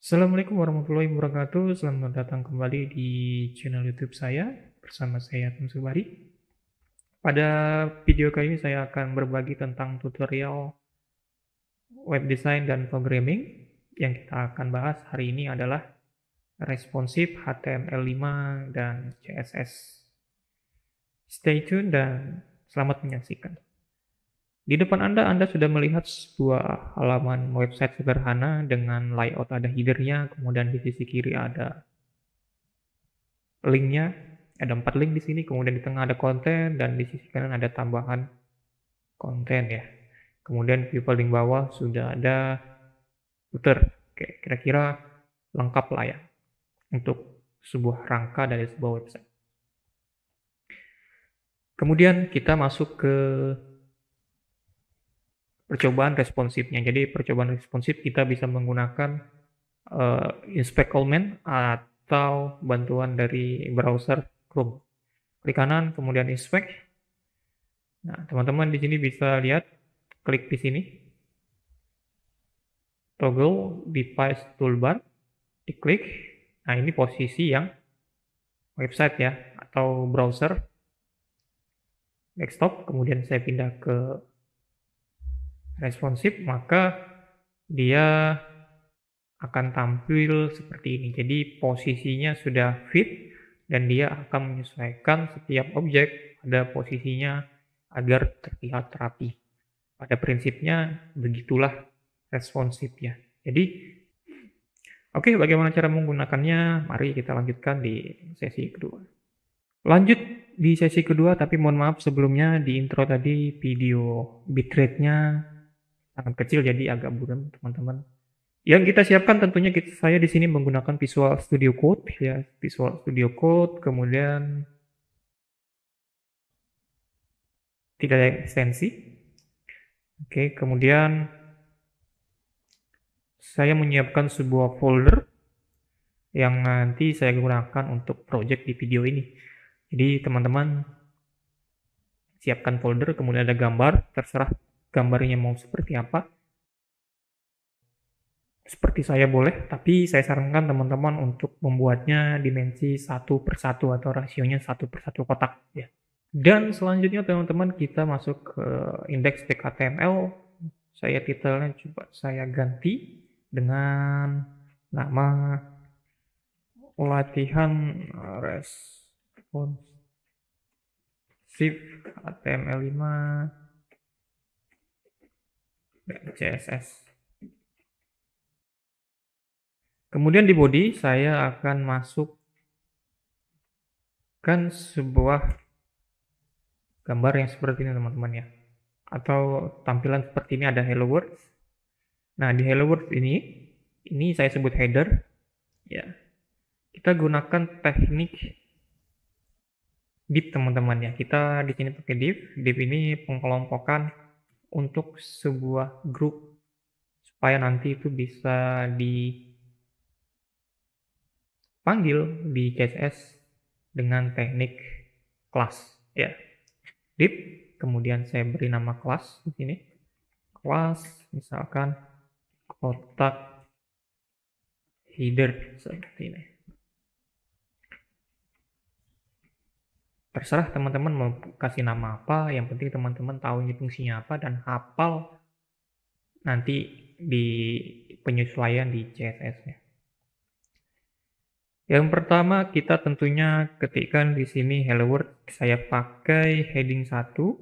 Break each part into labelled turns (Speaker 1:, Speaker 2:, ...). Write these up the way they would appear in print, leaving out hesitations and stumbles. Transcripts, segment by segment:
Speaker 1: Assalamualaikum warahmatullahi wabarakatuh. Selamat datang kembali di channel YouTube saya bersama saya Atom Subari. Pada video kali ini saya akan berbagi tentang tutorial web design dan programming. Yang kita akan bahas hari ini adalah responsive HTML5 dan CSS. Stay tune dan selamat menyaksikan. Di depan Anda sudah melihat sebuah halaman website sederhana dengan layout ada header-nya, kemudian di sisi kiri ada linknya, ada 4 link di sini, kemudian di tengah ada konten, dan di sisi kanan ada tambahan konten ya. Kemudian di paling bawah sudah ada footer. Oke, kira-kira lengkap lah ya untuk sebuah rangka dari sebuah website. Kemudian kita masuk ke percobaan responsifnya. Jadi percobaan responsif kita bisa menggunakan inspect command atau bantuan dari browser Chrome. Klik kanan, kemudian inspect. Nah, teman-teman di sini bisa lihat, klik di sini, toggle device toolbar, diklik. Nah, ini posisi yang website ya, atau browser desktop. Kemudian saya pindah ke responsif, maka dia akan tampil seperti ini. Jadi posisinya sudah fit dan dia akan menyesuaikan setiap objek pada posisinya agar terlihat rapi. Pada prinsipnya begitulah responsif ya. Jadi oke, bagaimana cara menggunakannya? Mari kita lanjutkan di sesi kedua. Lanjut di sesi kedua, tapi mohon maaf sebelumnya di intro tadi video bitrate-nya sangat kecil jadi agak buram teman-teman. Yang kita siapkan tentunya saya di sini menggunakan Visual Studio Code ya, Visual Studio Code, kemudian tidak ada ekstensi. Oke, kemudian saya menyiapkan sebuah folder yang nanti saya gunakan untuk project di video ini. Jadi teman-teman siapkan folder, kemudian ada gambar, terserah gambarnya mau seperti apa. Seperti saya boleh, tapi saya sarankan teman-teman untuk membuatnya dimensi 1/1 atau rasionya 1/1 kotak ya. Dan selanjutnya teman-teman kita masuk ke index.html. Saya titelnya coba saya ganti dengan nama latihan responsive HTML5 dan CSS. Kemudian di body saya akan masukkan sebuah gambar yang seperti ini teman-teman ya, atau tampilan seperti ini, ada hello world. Nah, di hello world ini saya sebut header ya. Kita gunakan teknik div teman-teman ya. Kita di sini pakai div. Div ini pengelompokan untuk sebuah grup supaya nanti itu bisa dipanggil di CSS dengan teknik class ya. Div, kemudian saya beri nama kelas di sini. Kelas misalkan kotak header seperti ini. Terserah teman-teman mau kasih nama apa, yang penting teman-teman tahu ini fungsinya apa dan hafal nanti di penyesuaian di CSS-nya. Yang pertama kita tentunya ketikkan di sini hello world. Saya pakai heading 1,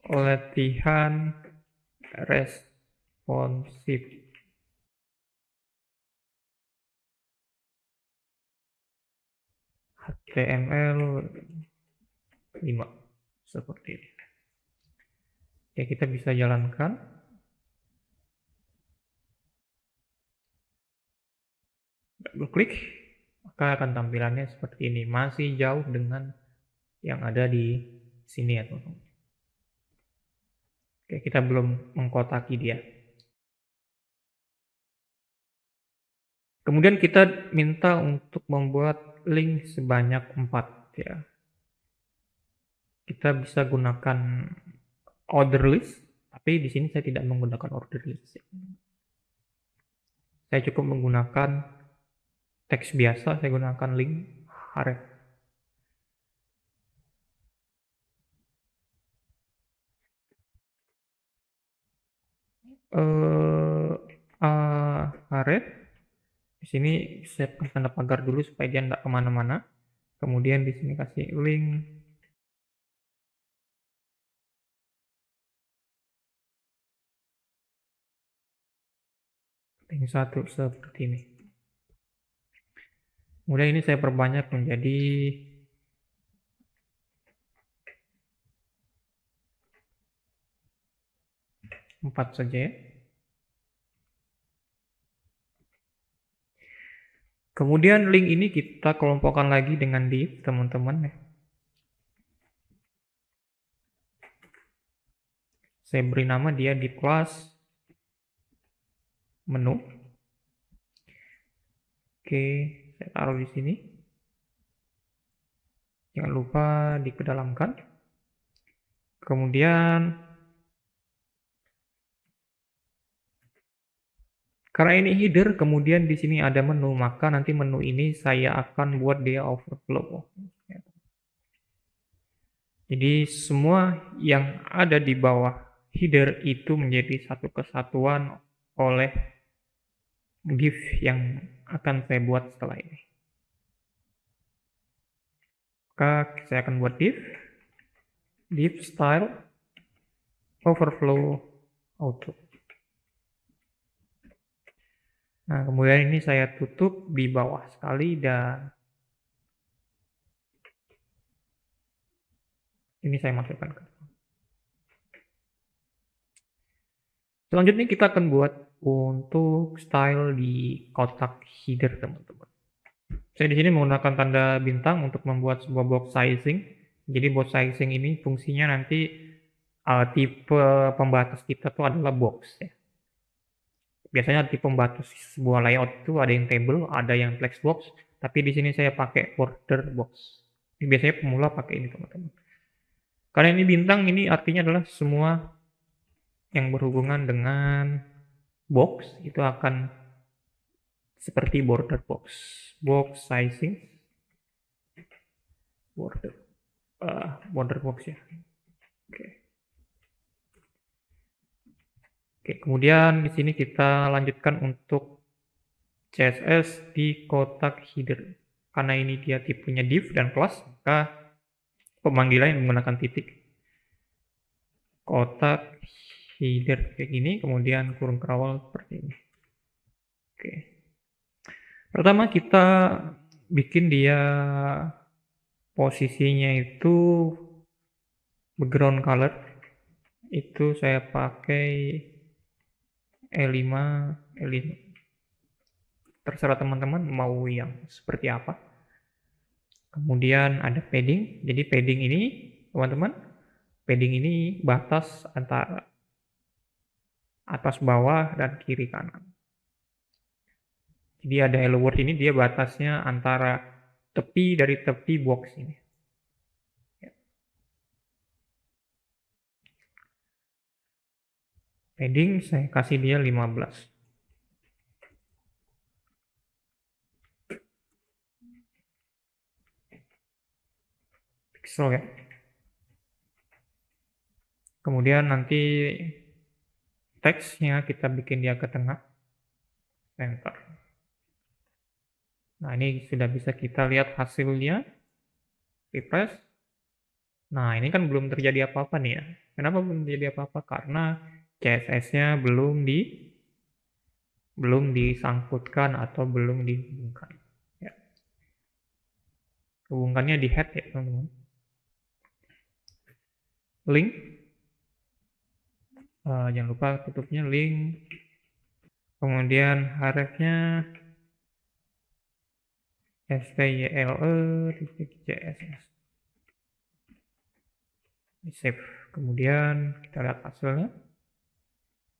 Speaker 1: latihan responsive. HTML5 seperti ini. Ya, kita bisa jalankan. Double klik, maka akan tampilannya seperti ini. Masih jauh dengan yang ada di sini ya teman-teman. Oke, kita belum mengkotaki dia. Kemudian kita minta untuk membuat link sebanyak 4 ya. Kita bisa gunakan order list, tapi di sini saya tidak menggunakan order list. Saya cukup menggunakan teks biasa, saya gunakan link href. Href. Di sini saya tanda pagar dulu supaya dia tidak kemana-mana. Kemudian di sini kasih link. Link 1 seperti ini. Kemudian ini saya perbanyak menjadi 4 saja ya. Kemudian link ini kita kelompokkan lagi dengan div, teman-teman ya. Saya beri nama dia di kelas menu. Oke, saya taruh di sini. Jangan lupa dikedalamkan. Kemudian karena ini header, kemudian di sini ada menu, maka nanti menu ini saya akan buat dia overflow. Jadi semua yang ada di bawah header itu menjadi satu kesatuan oleh div yang akan saya buat setelah ini. Maka saya akan buat div style overflow auto. Nah, kemudian ini saya tutup di bawah sekali dan ini saya masukkan ke. Selanjutnya kita akan buat untuk style di kotak header, teman-teman. Saya di sini menggunakan tanda bintang untuk membuat sebuah box sizing. Jadi box sizing ini fungsinya nanti tipe pembatas kita tuh adalah box ya. Biasanya tipe pembatas sebuah layout itu ada yang table, ada yang flex box, tapi di sini saya pakai border box. Ini biasanya pemula pakai ini, teman-teman. Karena ini bintang, ini artinya adalah semua yang berhubungan dengan box itu akan seperti border box. Box sizing, border box ya. Oke. Oke, kemudian di sini kita lanjutkan untuk CSS di kotak header. Karena ini dia tipenya div dan class, maka pemanggilan yang menggunakan titik. Kotak header kayak gini, kemudian kurung kerawal seperti ini. Oke. Pertama kita bikin dia posisinya itu background color. Itu saya pakai E5, E5. Terserah teman-teman mau yang seperti apa. Kemudian ada padding. Jadi padding ini, teman-teman, padding ini batas antara atas bawah dan kiri kanan. Jadi ada hello world ini dia batasnya antara tepi dari tepi box ini. Padding saya kasih dia 15. Pixel ya. Kemudian nanti teksnya kita bikin dia ke tengah. Center. Nah, ini sudah bisa kita lihat hasilnya. Refresh. Nah, ini kan belum terjadi apa-apa nih ya. Kenapa belum terjadi apa-apa? Karena CSS-nya belum disangkutkan atau belum dihubungkan. Ya. Hubungkannya di head ya, teman-teman. Link. Jangan lupa tutupnya link. Kemudian hrefnya style.css. Di save. Kemudian kita lihat hasilnya.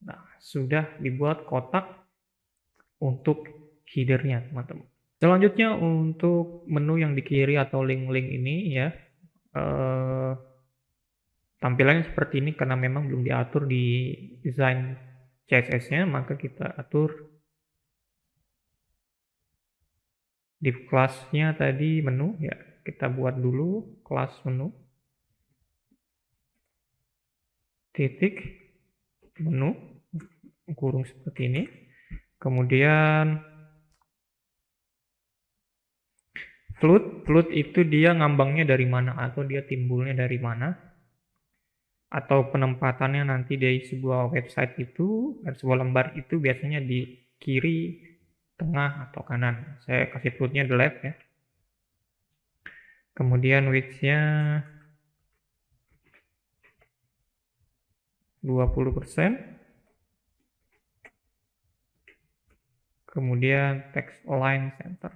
Speaker 1: Nah, sudah dibuat kotak untuk headernya, teman-teman. Selanjutnya untuk menu yang di kiri atau link-link ini ya, tampilannya seperti ini karena memang belum diatur di desain CSS-nya, maka kita atur Div kelasnya tadi menu ya, kita buat dulu kelas menu titik menu kurung seperti ini. Kemudian float itu dia ngambangnya dari mana atau dia timbulnya dari mana, atau penempatannya nanti dari sebuah website itu dan sebuah lembar itu biasanya di kiri, tengah, atau kanan. Saya kasih floatnya the left ya. Kemudian width-nya 20%. Kemudian text align center.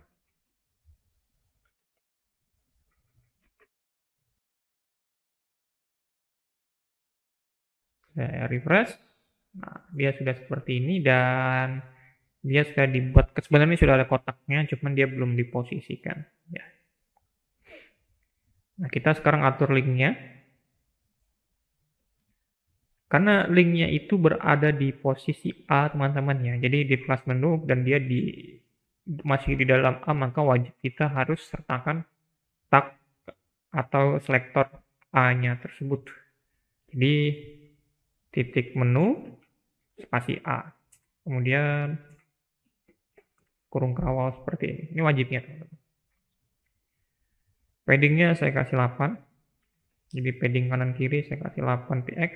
Speaker 1: Saya refresh. Nah, dia sudah seperti ini dan dia sudah dibuat, sebenarnya sudah ada kotaknya, cuman dia belum diposisikan. Ya. Nah, kita sekarang atur linknya. Karena linknya itu berada di posisi A, teman-teman ya. Jadi di kelas menu dan dia masih di dalam A, maka wajib kita harus sertakan tag atau selektor A-nya tersebut. Jadi titik menu spasi A. Kemudian kurung kawal seperti ini. Ini wajibnya, teman-teman. Paddingnya saya kasih 8. Jadi padding kanan kiri saya kasih 8 px.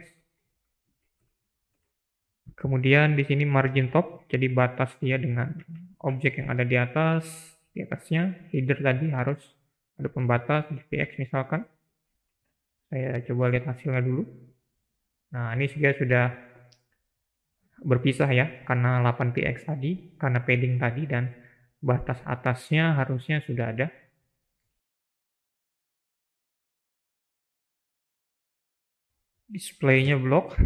Speaker 1: Kemudian di sini margin top, jadi batas dia dengan objek yang ada di atasnya. Header tadi harus ada pembatas di px misalkan. Saya coba lihat hasilnya dulu. Nah, ini juga sudah berpisah ya, karena 8 px tadi, karena padding tadi, dan batas atasnya harusnya sudah ada. Displaynya blok.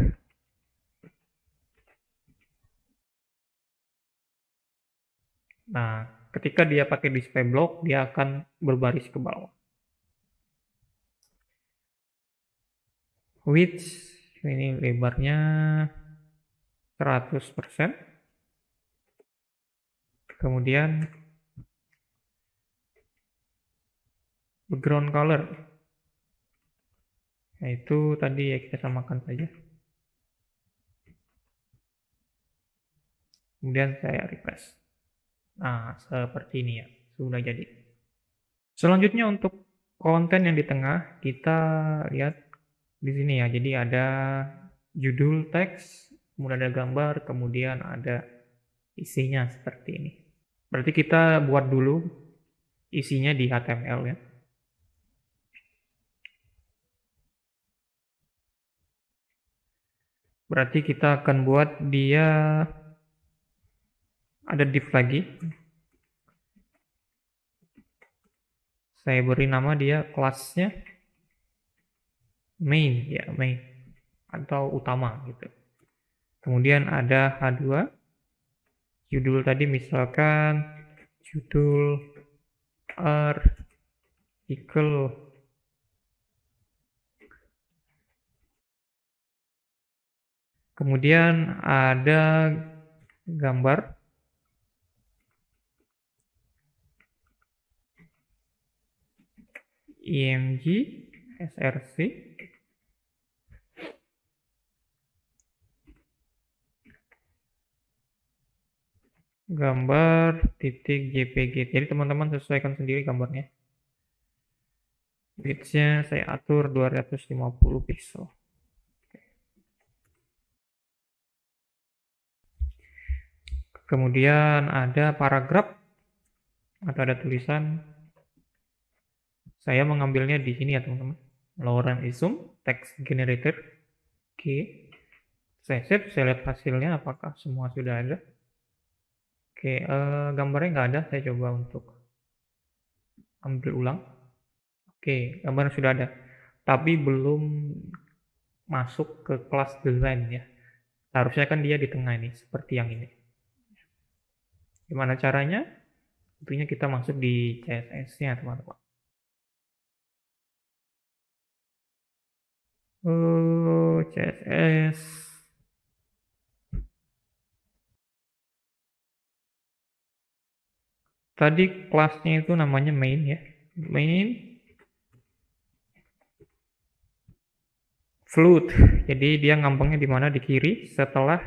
Speaker 1: Nah, ketika dia pakai display block, dia akan berbaris ke bawah. Width, ini lebarnya 100%. Kemudian background color, yaitu tadi ya kita samakan saja. Kemudian saya refresh. Nah, seperti ini ya, sudah jadi. Selanjutnya untuk konten yang di tengah, kita lihat di sini ya. Jadi ada judul teks, kemudian ada gambar, kemudian ada isinya seperti ini. Berarti kita buat dulu isinya di HTML ya. Berarti kita akan buat dia ada div lagi. Saya beri nama dia kelasnya main ya, main atau utama gitu. Kemudian ada H2, judul tadi misalkan judul artikel. Kemudian ada gambar, img, src, gambar titik jpg. Jadi teman-teman sesuaikan sendiri gambarnya. Width-nya saya atur 250 pixel. Kemudian ada paragraf atau ada tulisan. Saya mengambilnya di sini ya teman-teman. Lorem Ipsum text generator. Oke. Saya save, saya lihat hasilnya apakah semua sudah ada. Oke, gambarnya nggak ada. Saya coba untuk ambil ulang. Oke, gambarnya sudah ada. Tapi belum masuk ke kelas design ya. Harusnya kan dia di tengah ini, seperti yang ini. Gimana caranya? Tentunya kita masuk di CSS-nya teman-teman. CSS. Tadi kelasnya itu namanya main ya. Main float. Jadi dia ngambangnya di mana? Di kiri setelah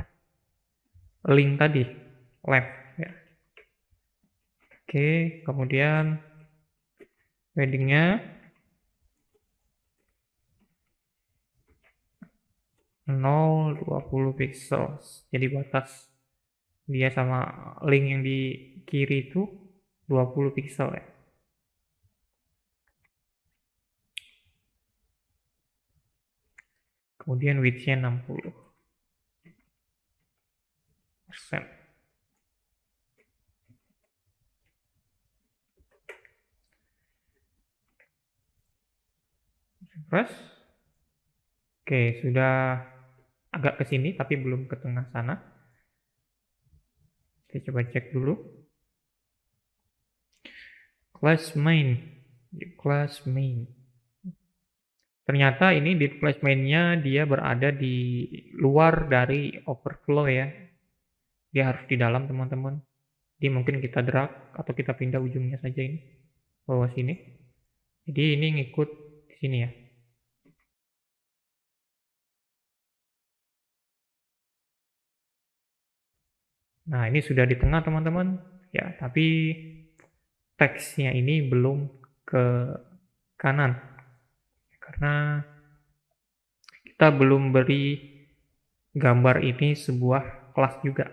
Speaker 1: link tadi, left ya. Oke, kemudian paddingnya 0,20 pixel. Jadi batas dia sama link yang di kiri itu 20 pixel ya. Kemudian width-nya 60%. Refresh. Oke, sudah agak ke sini tapi belum ke tengah sana. Kita coba cek dulu. Class main. Class main. Ternyata ini di class main-nya dia berada di luar dari overflow ya. Dia harus di dalam teman-teman. Jadi mungkin kita drag atau kita pindah ujungnya saja ini. Bawah sini. Jadi ini ngikut di sini ya. Nah, ini sudah di tengah teman-teman. Ya, tapi teksnya ini belum ke kanan. Karena kita belum beri gambar ini sebuah kelas juga.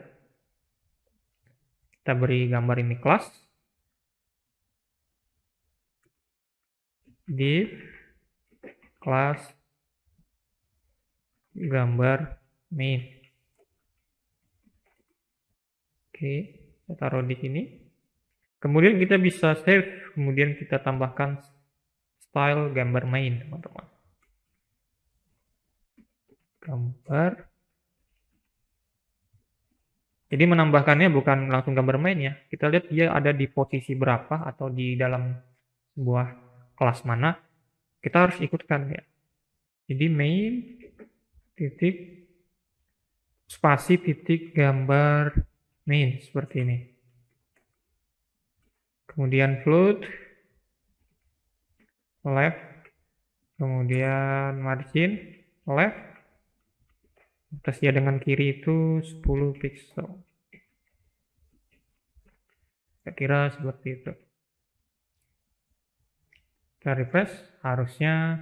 Speaker 1: Kita beri gambar ini kelas. Div kelas gambar main. Oke, kita taruh di sini. Kemudian kita bisa save, kemudian kita tambahkan style gambar main, teman-teman. Gambar. Jadi menambahkannya bukan langsung gambar main ya. Kita lihat dia ada di posisi berapa atau di dalam sebuah kelas mana. Kita harus ikutkan ya. Jadi main titik spasi titik gambar main seperti ini. Kemudian float left, kemudian margin left, batasnya dengan kiri itu 10 pixel. Saya kira seperti itu. Kita refresh, harusnya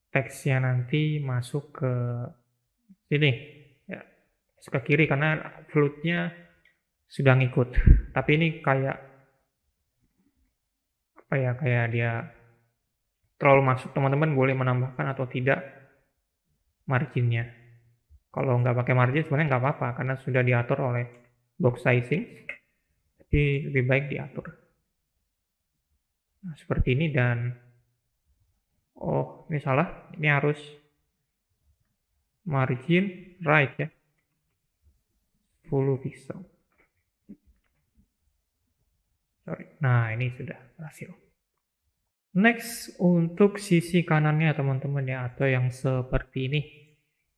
Speaker 1: teksnya nanti masuk ke sini ya, masuk ke kiri karena floatnya sudah ngikut. Tapi ini kayak apa ya, kayak dia terlalu masuk. Teman-teman boleh menambahkan atau tidak marginnya. Kalau nggak pakai margin sebenarnya nggak apa-apa karena sudah diatur oleh box sizing. Jadi lebih baik diatur. Nah, seperti ini dan oh ini salah, ini harus margin right ya, 10 pixel. Sorry. Nah ini sudah berhasil. Next untuk sisi kanannya teman-teman ya, atau yang seperti ini.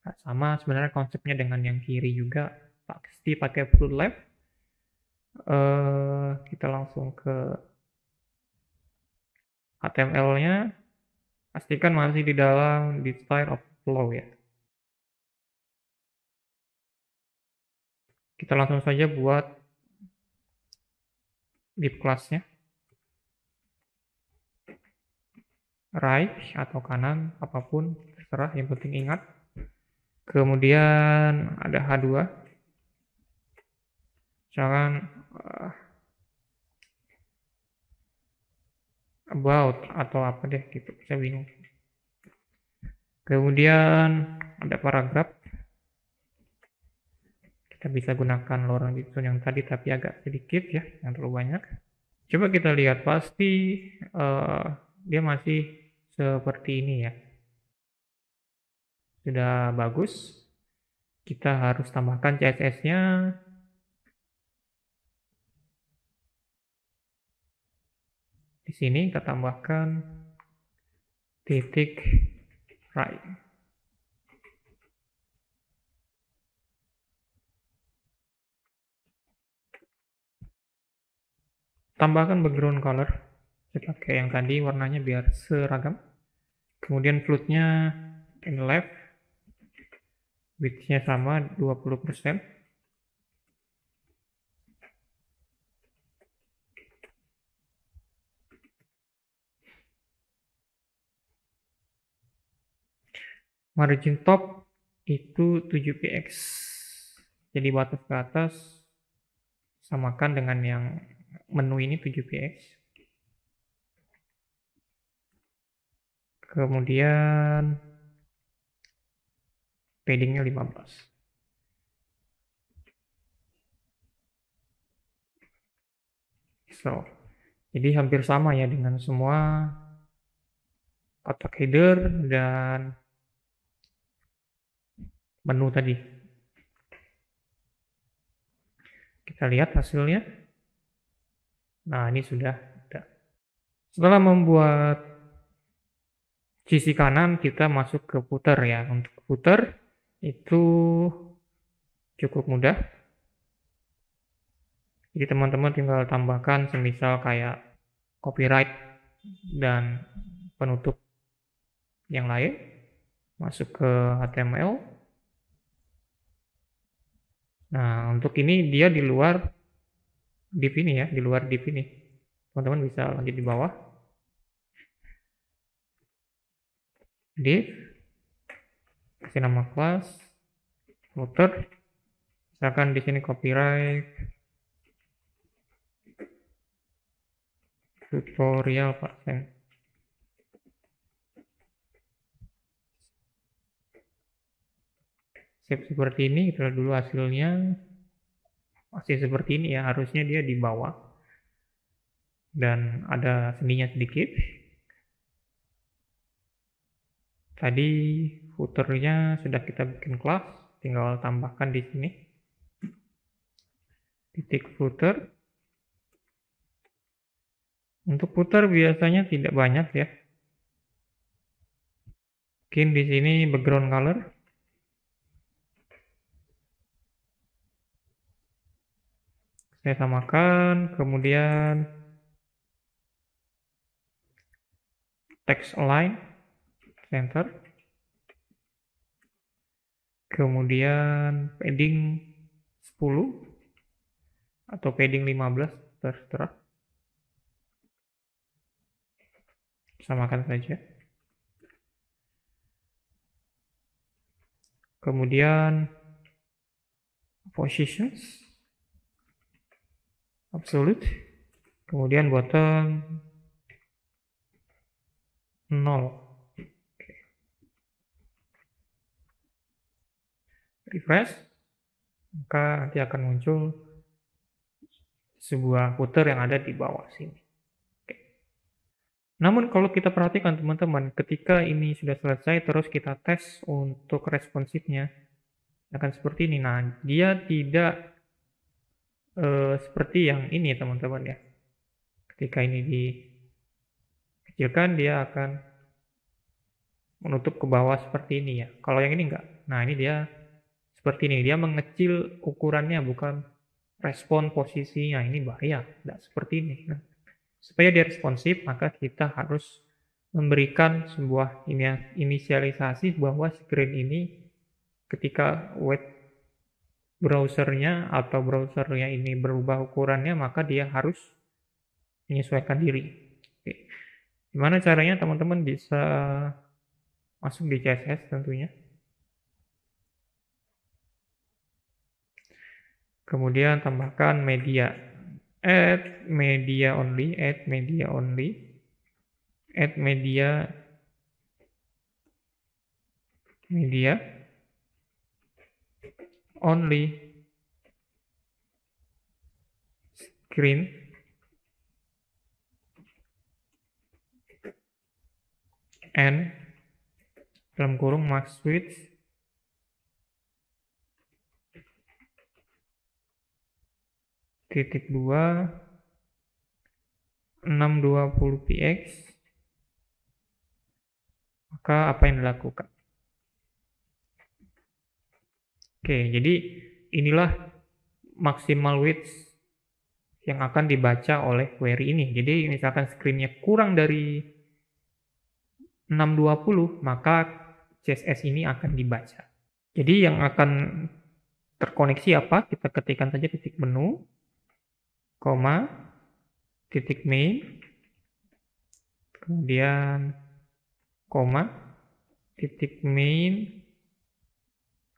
Speaker 1: Nah, sama sebenarnya konsepnya dengan yang kiri juga, pasti pakai float left. Kita langsung ke HTML-nya, pastikan masih di dalam di style of flow ya. Kita langsung saja buat div class-nya. Right atau kanan, apapun, terserah, yang penting ingat. Kemudian ada H2. Misalkan about atau apa deh gitu, saya bingung. Kemudian ada paragraf. Kita bisa gunakan lorem ipsum yang tadi tapi agak sedikit ya, yang terlalu banyak. Coba kita lihat, pasti dia masih seperti ini ya. Sudah bagus. Kita harus tambahkan CSS-nya. Di sini kita tambahkan titik right. tambahkan background color. Saya pakai yang tadi warnanya biar seragam. Kemudian floatnya in left, width-nya sama 20%. Margin top itu 7px. Jadi batas ke atas samakan dengan yang menu ini 7px. Kemudian paddingnya 15. So, jadi hampir sama ya dengan semua kotak header dan menu tadi. Kita lihat hasilnya. Nah, ini sudah ada. Setelah membuat sisi kanan, kita masuk ke footer ya. Untuk footer itu cukup mudah. Jadi teman-teman tinggal tambahkan semisal kayak copyright dan penutup yang lain. Masuk ke HTML. Nah, untuk ini dia di luar div ini ya, di luar div ini. Teman-teman bisa lanjut di bawah. Div, kasih nama kelas, footer, misalkan di sini copyright, tutorial persen. Save seperti ini, kita lihat dulu hasilnya. Masih seperti ini ya, harusnya dia di bawah. Dan ada seninya sedikit. Tadi footernya sudah kita bikin kelas, tinggal tambahkan di sini. Titik footer. Untuk footer biasanya tidak banyak ya. Mungkin di sini background color. Saya samakan, kemudian text align, center. Kemudian padding 10 atau padding 15 terserah. Samakan saja. Kemudian positions absolute. Kemudian bottom 0. Refresh, maka nanti akan muncul sebuah footer yang ada di bawah sini. Oke. Namun kalau kita perhatikan teman-teman, ketika ini sudah selesai terus kita tes untuk responsifnya, akan seperti ini. Nah, dia tidak seperti yang ini teman-teman ya. Ketika ini dikecilkan, dia akan menutup ke bawah seperti ini ya. Kalau yang ini enggak. Nah, ini dia seperti ini, dia mengecil ukurannya, bukan respon posisinya. Ini bahaya, tidak seperti ini. Nah, supaya dia responsif, maka kita harus memberikan sebuah inisialisasi bahwa screen ini ketika web browsernya atau browsernya ini berubah ukurannya, maka dia harus menyesuaikan diri. Oke. Gimana caranya teman-teman bisa masuk di CSS tentunya. Kemudian tambahkan media, add media only, add media only, add media, media only, screen, and dalam kurung max width titik 2 620px. Maka apa yang dilakukan? Oke, jadi inilah maksimal width yang akan dibaca oleh query ini. Jadi misalkan screen-nya kurang dari 620, maka CSS ini akan dibaca. Jadi yang akan terkoneksi apa? Kita ketikkan saja titik menu, koma, titik main, kemudian koma, titik main,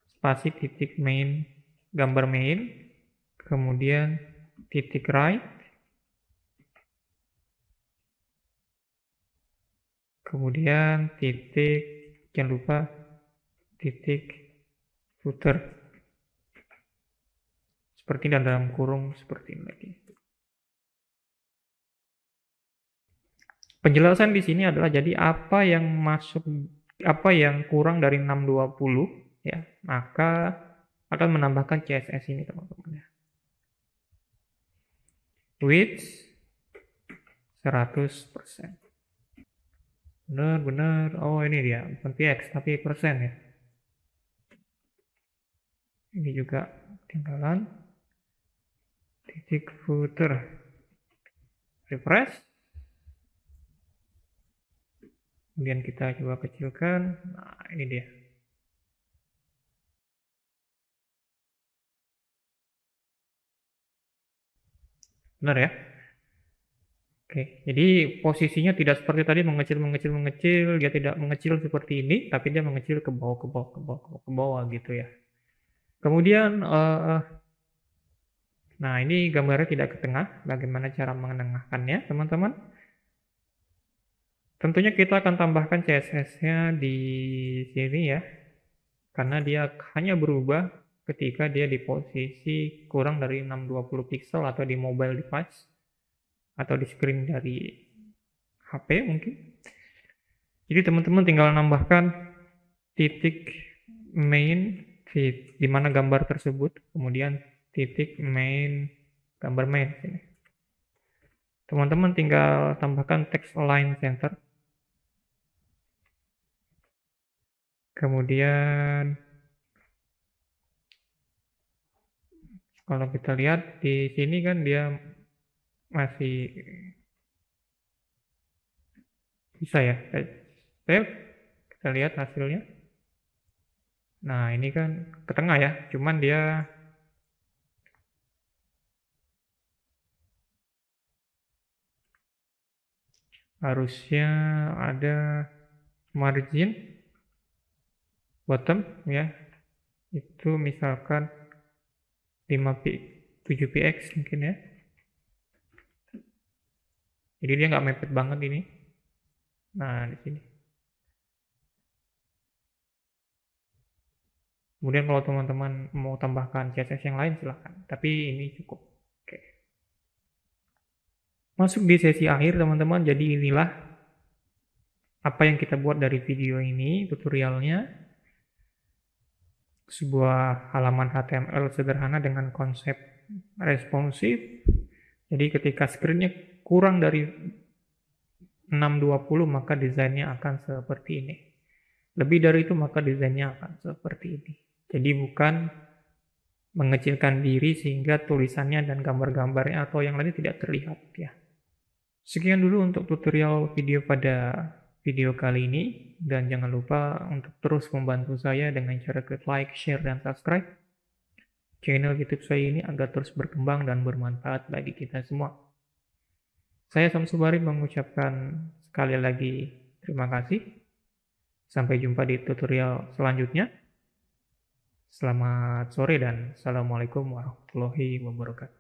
Speaker 1: spasi titik main, gambar main, kemudian titik right, kemudian titik, jangan lupa titik footer, seperti dalam kurung seperti ini lagi. Penjelasan di sini adalah jadi apa yang masuk, apa yang kurang dari 620 ya, maka akan menambahkan CSS ini teman-teman ya. Width 100%. Benar-benar, oh ini dia, bukan px tapi persen ya. Ini juga tinggalan titik footer, refresh, kemudian kita coba kecilkan. Nah ini dia. Benar ya. Oke, jadi posisinya tidak seperti tadi mengecil, dia tidak mengecil seperti ini, tapi dia mengecil ke bawah, ke bawah gitu ya. Kemudian, nah ini gambarnya tidak ke tengah, bagaimana cara menengahkannya teman-teman? Tentunya kita akan tambahkan CSS-nya di sini ya, karena dia hanya berubah ketika dia di posisi kurang dari 620 pixel atau di mobile device, atau di screen dari HP mungkin. Jadi teman-teman tinggal nambahkan titik main di mana gambar tersebut, kemudian titik main, gambar main sini. Teman-teman tinggal tambahkan text align center. Kemudian kalau kita lihat di sini kan dia masih bisa ya. Kita lihat hasilnya. Nah ini kan ke tengah ya, cuman dia harusnya ada margin bottom ya, itu misalkan 7px mungkin ya. Jadi dia nggak mepet banget ini. Nah di sini. Kemudian kalau teman-teman mau tambahkan CSS yang lain silahkan. Tapi ini cukup. Oke. Masuk di sesi akhir teman-teman. Jadi inilah apa yang kita buat dari video ini, tutorialnya. Sebuah halaman HTML sederhana dengan konsep responsif. Jadi ketika screen-nya kurang dari 620 maka desainnya akan seperti ini. Lebih dari itu maka desainnya akan seperti ini. Jadi bukan mengecilkan diri sehingga tulisannya dan gambar-gambarnya atau yang lain tidak terlihat ya. Sekian dulu untuk tutorial video pada video kali ini, dan jangan lupa untuk terus membantu saya dengan cara klik like, share, dan subscribe channel YouTube saya ini agar terus berkembang dan bermanfaat bagi kita semua. Saya Samsubari mengucapkan sekali lagi terima kasih. Sampai jumpa di tutorial selanjutnya. Selamat sore dan Assalamualaikum warahmatullahi wabarakatuh.